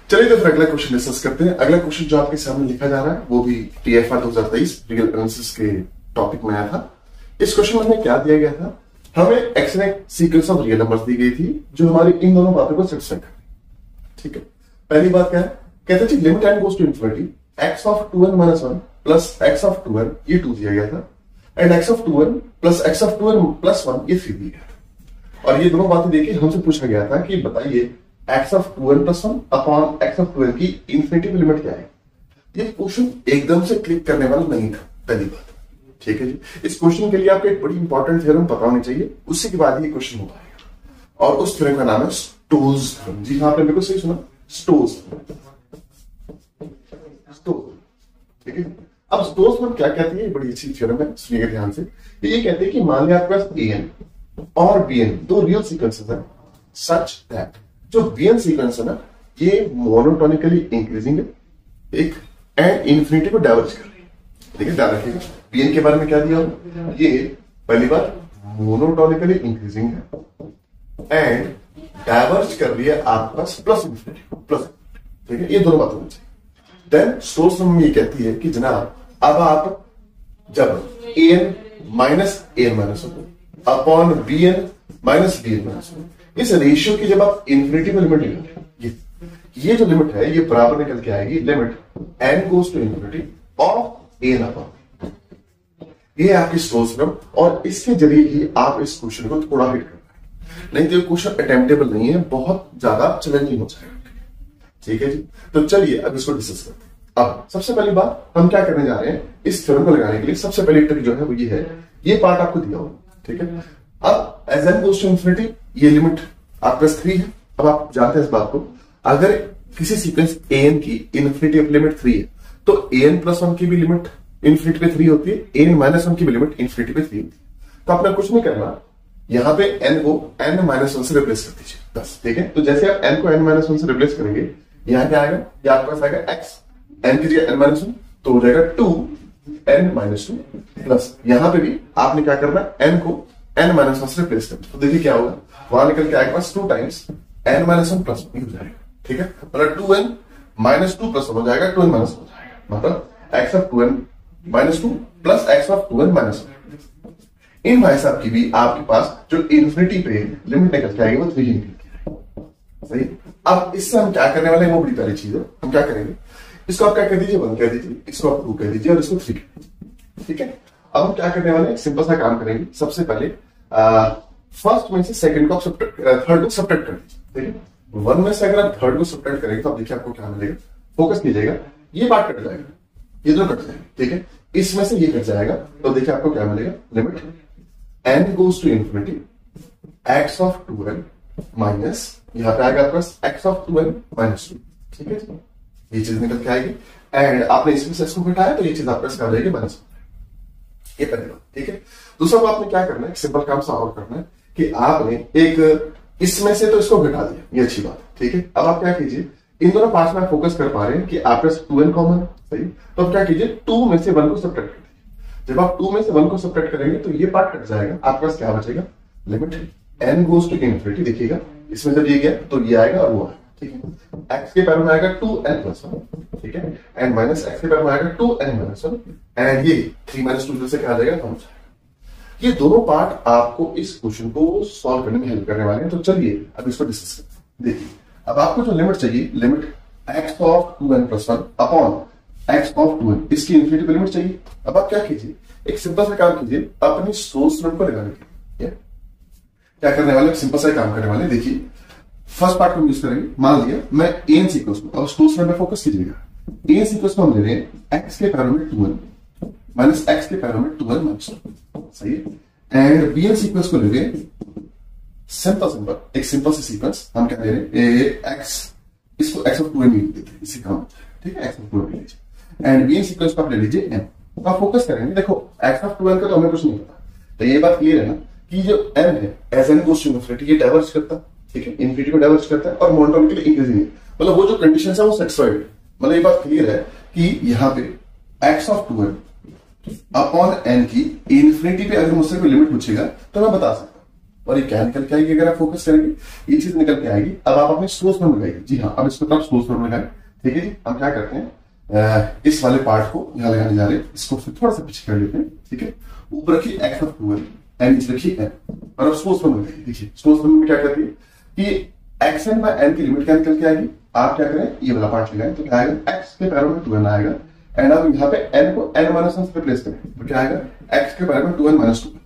चलिए तो फिर अगला क्वेश्चन डिस्कस करते हैं। अगला क्वेश्चन जो आपके सामने लिखा जा रहा है वो भी TFR 2023 रियल एनालिसिस के टॉपिक में आया था। इस क्वेश्चन में हमें क्या दिया गया था, हमें एक्सनेक सीक्वेंस ऑफ रियल नंबर्स दी गई थी जो हमारी इन दोनों बातों को सेटिस्फाई कर। ठीक है, पहली बात क्या है, कहते थे limit n goes to infinity x of 2n - 1 plus x of 2n, ये 2 दिया गया था, and x of 2n plus x of 2n plus 1 ये 3 दिया गया था। और ये दोनों बातें देखिए हमसे पूछा गया था कि बताइए x of 2n plus 1 upon x of 2n की इंफिनिटी में लिमिट क्या है। ये क्वेश्चन एकदम से क्लिक करने वाला नहीं था, पहली बात। ठीक है जी, इस क्वेश्चन के लिए आपको एक बड़ी इंपॉर्टेंट थ्योरम पता होनी चाहिए, उससे के बाद ये क्वेश्चन हो पाएगा। और उस थ्योरम का नाम है स्टोक्स थ्योरम। जी हाँ, आपने बिल्कुल सही सुना, स्टोक्स। ठीक है, अब स्टोक्स थ्योरम क्या कहती है, बड़ी अच्छी थ्योरम है, सुनिएगा ध्यान से। ये कहते हैं कि मान लिया आपके पास an और bn दो रियल सीक्वेंसेस हैं, सच दैट जो bn सीक्वेंस है ना ये मोनोटोनिकली इंक्रीजिंग है, एक एंड इंफिनिटी को डाइवर्ज कर रही है। देखिए ध्यान रखिएगा, bn के बारे में क्या दिया, ये पहली बार मोनोटोनिकली इंक्रीजिंग है एंड डाइवर्ज कर रही है आपके पास प्लस इंफिनिटी प्लस। ठीक है, ये दोनों बातें होनी चाहिए। देन सोर्स में ये कहती है कि जनाब अब आप जब an minus an minus upon bn minus bn minus इस रेशियो की जब आप इंफिनिटी में लिमिट निकालेंगे, ये जो लिमिट है ये बराबर निकल के आएगी limit n goes to infinity of an upon. ये आपकी सोर्स फ्रॉम, और इसके जरिए ही आप इस क्वेश्चन को थोड़ा हिट कर पाएंगे, नहीं तो ये क्वेश्चन अटेम्प्टेबल नहीं है, बहुत ज्यादा चैलेंजिंग हो जाएगा। ठीक है जी, तो चलिए अब इसको डिस्कस करते हैं। अब सबसे पहली बात हम क्या करने जा रहे हैं, इस थ्योरम को लगाने के लिए सबसे पहली ट्रिक जो है वो ये है, ये पार्ट आपको दिया होगा। ठीक है, अब as n goes to infinity ये लिमिट आपके पास 3 है। अब आप जानते हैं इस बात को, अगर किसी सीक्वेंस an की इंफिनिटी ऑफ लिमिट 3 है तो an प्लस 1 की भी लिमिट इंफिनिटी पे 3 होती है, an माइनस 1 की भी लिमिट इंफिनिटी पे 3 होती है। तो आपने कुछ नहीं करना, यहां पे n को n माइनस 1 से रिप्लेस कर दीजिए बस। ठीक है, तो जैसे आप n को n माइनस 1 से रिप्लेस करेंगे, यहां क्या आएगा, ये आपके पास आएगा x, n की जगह n माइनस 1 तो हो जाएगा 2n माइनस 2 प्लस यहां पे भी आपने क्या करना, n को n माइनस 1 से रिप्लेस करना। तो देखिए क्या होगा, वहां निकल के आएगा पास 2 टाइम्स n माइनस 1 प्लस 1 हो जाएगा। ठीक है, मतलब 2n माइनस 2 प्लस 1 हो जाएगा, 2n माइनस 1 हो जाएगा, मतलब x of 2n minus 2 plus x of 2n minus 1। इन भाई साहब की भी आपके पास जो इंफिनिटी पे लिमिट निकल के आएगी वो 3 निकल के आएगी। सही, अब इससे हम क्या करने वाले हैं वो बड़ी प्यारी चीज है। हम क्या करेंगे, इसको आप क्या कह दीजिए 1 कह दीजिए, इसको आप 2 कह दीजिए और इसको 3 कह दीजिए। ठीक है, अब हम क्या करने वाले हैं, सिंपल सा काम करेंगे। सबसे पहले फर्स्ट में से सेकंड को थर्ड को सब्ट्रैक्ट कर दीजिए। ठीक है, 1 में से अगर आप थर्ड को सब्ट्रैक्ट करेंगे तो आप देखिए आपको क्या मिलेगा, फोकस कीजिएगा, ये पार्ट कट जाएगा, ये दोनों कट जाएंगे। ठीक है, इसमें से ये कट जाएगा तो देखिए आपको क्या मिलेगा, limit n goes to infinity x of 2n minus यहां पे आएगा आपके पास x ऑफ 2n माइनस 2। ठीक है, ये चीज निकल के आएगी एंड आपने इसमें से इसको घटाया तो ये चीज आपके पास आ जाएगी माइनस। ये पहली बात। ठीक है, दूसरा आपने क्या करना है, सिंपल काम सा और करना है कि आपने एक इसमें से तो इसको घटा दिया, ये अच्छी बात है। ठीक है, अब आप क्या कीजिए, इन दोनों पार्ट्स में आप फोकस कर पा रहे हैं कि आपके पास 2n कॉमन है। सही, तो आप क्या कीजिए, 2 में से 1 को सब्ट्रैक्ट कर दीजिए। जब आप 2 में से 1 को सब्ट्रैक्ट करेंगे तो ये पार्ट कट जाएगा, आपके पास क्या बचेगा, limit n goes to infinity. देखिएगा इसमें जब ये गया तो ये आएगा और वो आएगा। ठीक है, x के पैरों में आएगा 2n प्लस 1। ठीक है, एंड माइनस x के पैरों में आएगा 2n माइनस 1 एंड ये 3 माइनस 2 से क्या आ जाएगा, कम जाएगा। ये दोनों पार्ट आपको इस क्वेश्चन को सॉल्व करने में हेल्प करने वाले हैं। तो चलिए अब इसको डिस्कस करते हैं। देखिए अब आपको जो लिमिट चाहिए, limit x of 2n plus 1 upon x of 2n, इसकी इंफिनिटी पे लिमिट चाहिए। अब आप क्या कीजिए, एक सिंपल सा काम कीजिए, अपनी सोर्स लिमिट को लगाने के लिए क्या करने वाले, सिंपल सा काम करने वाले। देखिए फर्स्ट पार्ट को यूज करेंगे, मान लिया मैं an सीक्वेंस को, अब सोर्स लिमिट में फोकस कीजिएगा, an सीक्वेंस को हम ले रहे हैं x के पैरों में 2n माइनस x के पैरों में 2n माइनस 2। सही है, एंड bn सीक्वेंस को ले रहे हैं सिंपल एक सिंपल सी सीक्वेंस, हम क्या ले रहे हैं x, इसको x ऑफ 2n देते हैं, इसी काम। ठीक है, x ऑफ 2n ले लीजिए एंड bn सीक्वेंस को आप ले लीजिए n। तो आप फोकस करेंगे, देखो x ऑफ 2n का तो हमें कुछ नहीं पता, तो ये बात क्लियर है ना कि जो n है as n goes to infinity ये डाइवर्ज करता है। ठीक है, इंफिनिटी को डाइवर्ज करता है और मोनोटोनिकली इंक्रीजिंग है, मतलब वो जो कंडीशन है वो सेटिस्फाइड है। मतलब ये बात क्लियर है कि यहाँ पे x of 2n upon n की इंफिनिटी पे अगर मुझसे कोई लिमिट पूछेगा तो मैं बता सकता हूं। और ये क्या निकल के आएगी अगर आप फोकस करेंगे, ये चीज निकल के आएगी। अब आप अपने सोर्स में लगाइए। जी हाँ, अब इसको तो आप सोर्स में लगाए। ठीक है जी, हम क्या करते हैं, इस वाले पार्ट को यहाँ लगाने जा रहे हैं, इसको फिर थोड़ा सा पीछे कर लेते हैं। ठीक है, ऊपर रखिए x ऑफ 2n, एन नीचे रखिए n, और अब सोर्स में लगाइए। देखिए सोर्स में क्या करती है कि xn बाय n की लिमिट क्या निकल के आएगी। आप क्या करें, ये वाला पार्ट लगाएं तो क्या आएगा, x के पैरों में 2n आएगा, एंड अब यहाँ पे n को n माइनस 1 से रिप्लेस करें तो क्या आएगा, x के पैरों में 2n माइनस 2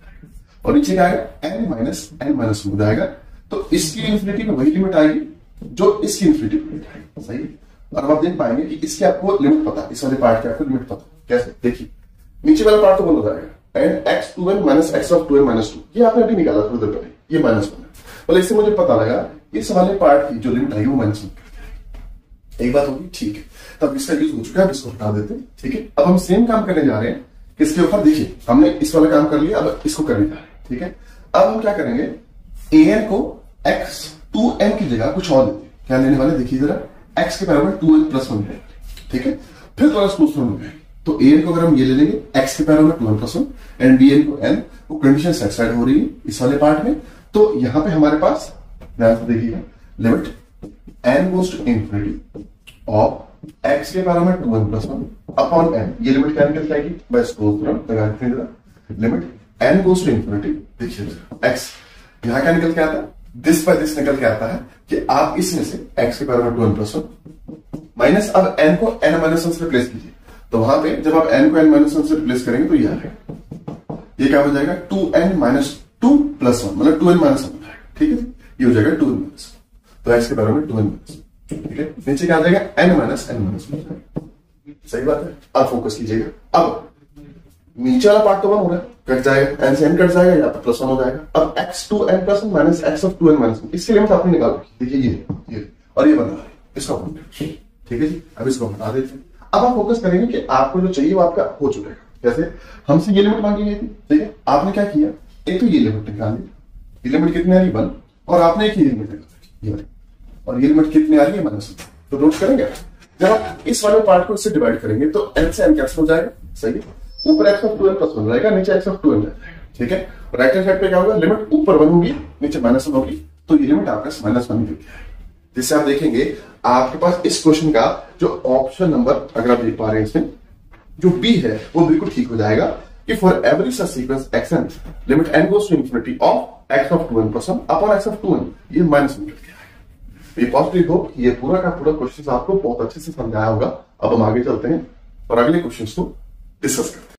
और नीचे क्या आएगा, n माइनस n माइनस 1 आएगा। तो इसकी इन्फिनिटी में वही लिमिट आएगी जो इसकी इन्फिनिटी में आएगी। सही। और अब आप देख पाएंगे कि इसकी आपको लिमिट पता, इस वाले पार्ट की आपको लिमिट पता। कैसे, देखिए नीचे वाला पार्ट तो बंद हो जाएगा, and x 2n minus x of 2n minus 2, ये आपने अभी निकाला थोड़ी देर पहले, ये माइनस 1 है। मतलब इससे मुझे पता लगा इस वाले पार्ट की जो लिमिट आएगी वो माइनस 1 कर जाएगी। एक बात होगी, ठीक है, तब इसका यूज हो चुका है, इसको हटा देते हैं। ठीक है, अब हम सेम काम करने जा रहे हैं किसके ऊपर। देखिए हमने इस वाला काम कर लिया, अब इसको करने जा रहे हैं। ठीक है, अब हम क्या करेंगे, an को x 2n की जगह कुछ और लेते हैं। क्या लेने वाले, देखिए जरा, x के बराबर 2n प्लस 1 है। ठीक है, फिर थोड़ा सोच लो, तो an को अगर हम ये ले लेंगे x के बराबर 2n प्लस 1 एंड bn को n, वो कंडीशन सेटिस्फाइड हो रही है इस वाले पार्ट में। तो यहां पे हमारे पास ध्यान से देखिएगा, limit n goes to infinity of x के बराबर 2n प्लस 1 अपॉन n, ये लिमिट क्या निकल जाएगी, बस तुरंत लगा देते हैं जरा, limit n goes to infinity. देखिए x यहां क्या निकल के आता है, दिस बाय दिस निकल के आता है कि आप इसमें से x के बराबर 2n प्लस 1 माइनस, अब n को n माइनस 1 से रिप्लेस कीजिए, तो वहां पे जब आप n को n माइनस 1 से रिप्लेस करेंगे तो ये आ जाएगा, ये क्या हो जाएगा, 2n माइनस 2 प्लस 1, मतलब 2n माइनस 1 हो जाएगा। ठीक है, ये हो जाएगा 2n माइनस 1, तो x के बराबर 2n माइनस। ठीक है, नीचे क्या आ जाएगा, n माइनस n माइनस 1। सही बात है, अब फोकस कीजिएगा। अब नीचे वाला पार्ट तो 1 हो रहा है, कट जाएगा, n से n कट जाएगा, या प्लस 1 हो जाएगा। अब x 2n plus 1 minus x of 2n minus 1, इसकी लिमिट आपने निकालो। देखिए ये और ये बन रहा है, इसका ठीक है जी। अब इसको हटा देते हैं। अब आप फोकस करेंगे कि आपको जो चाहिए वो आपका हो चुका है। जैसे हमसे ये लिमिट मांगी गई थी, ठीक है, आपने क्या किया, एक तो ये लिमिट निकाल ली, ये लिमिट कितनी आ रही है 1, और आपने एक ही लिमिट निकाल ली, और ये लिमिट कितनी आ रही है माइनस 1। तो नोट करेंगे, जब आप इस वाले पार्ट को इससे डिवाइड करेंगे तो n से n कैंसिल हो जाएगा। सही है, ऊपर x ऑफ 2n प्लस 1 रहेगा, नीचे x ऑफ 2n रहेगा। ठीक है, राइट हैंड साइड पे क्या होगा, लिमिट ऊपर 1 होगी, नीचे माइनस 1 होगी, तो ये लिमिट आपका माइनस 1 निकल गया है। जिससे आप देखेंगे आपके पास इस क्वेश्चन का जो ऑप्शन नंबर, अगर आप देख पा रहे हैं इसमें जो बी है वो बिल्कुल ठीक हो जाएगा कि for every such sequence xn limit n goes to infinity of x of 2n plus 1 upon x of 2n, ये माइनस निकल गया है। ये पॉजिटिव हो, ये पूरा का पूरा क्वेश्चन आपको बहुत अच्छे से समझाया होगा। अब हम आगे चलते हैं और अगले क्वेश्चन को डिस्कस करते हैं।